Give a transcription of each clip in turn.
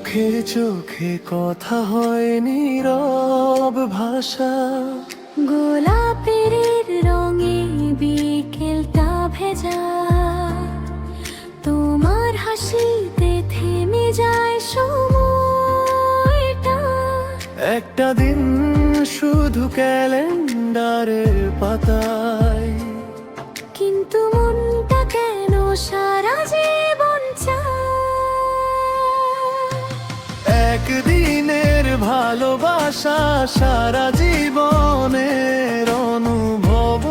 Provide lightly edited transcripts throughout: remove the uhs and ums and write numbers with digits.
চোখে চোখে কথা হয় নীরব ভাষা। গোলাপের রঙে বিকেলটা ভেজা, তোমার হাসিতে থেমে যায় সময়টা। একটা দিন শুধু ক্যালেন্ডারের পাতায়, কিন্তু মনটা কেন সারা জীবন চায়। একদিনের ভালোবাসা সারা জীবনের অনুভব।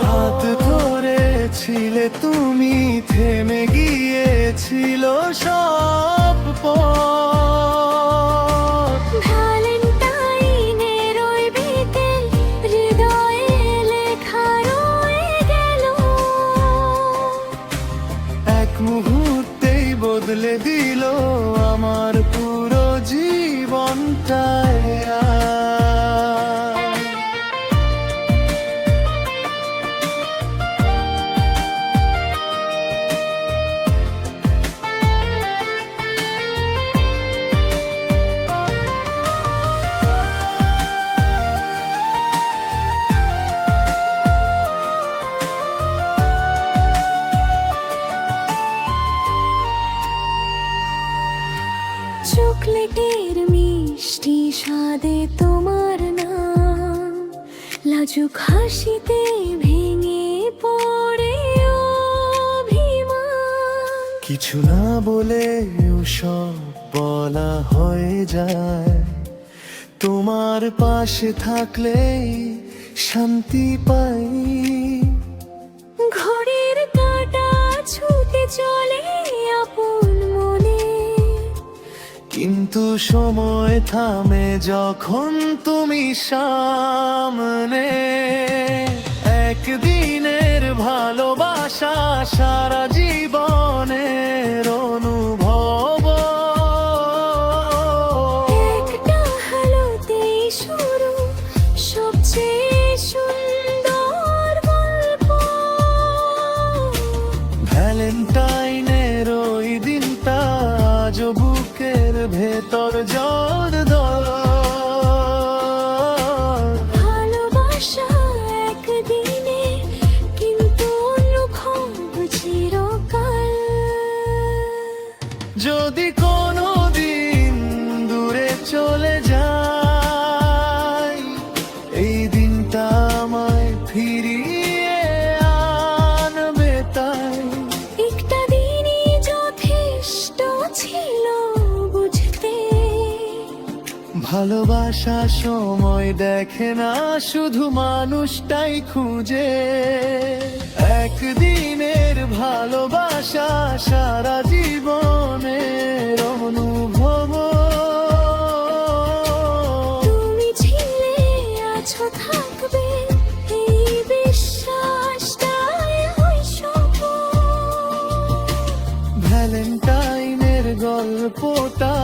হাত ধরেছিলে তুমি, থেমে গিয়েছিল সব পথ। ভ্যালেন্টাইনের ওই বিকেল হৃদয়ে লেখা রয়ে গেল। এক মুহূর্তেই বদলে দিল আমার পুরো জীবনটায়। চকলেটের মিষ্টি স্বাদে তোমার নাম, লাজুক হাসিতে ভেঙে পড়ে অভিমান। কিছু না বলেও সব বলা হয়ে যায়, তোমার পাশে থাকলেই শান্তি পাই। ঘড়ির কাঁটা ছুটে চলে আপন মনে, কিন্তু সময় থামে যখন তুমি সামনে। একদিনের ভালোবাসা সারা জীবনের অনুভব। একটা হালোতেই শুরু সবচেয়ে সুন্দর গল্প। ভ্যালেন্টাইনের ওই দিনটা আজ বুকের ভেতর জল দল। ভালোবাসা একদিনে, কিন্তু অনুভব চিরকাল। যদি কোনো দিন দূরে চলে যাই, এই দিনটা আমায় ফিরিয়ে আনবে তাই। একটা দিনই যথেষ্ট ছিল বুঝতে, ভালোবাসা সময় দেখে না, শুধু মানুষটাই খুঁজে। একদিনের ভালোবাসা সারা জীবনের অনুভব। তুমি ছিলে আছো থাকবে, এই বিশ্বাসটাই হয় সফল। ভ্যালেন্টাইনের গল্পটা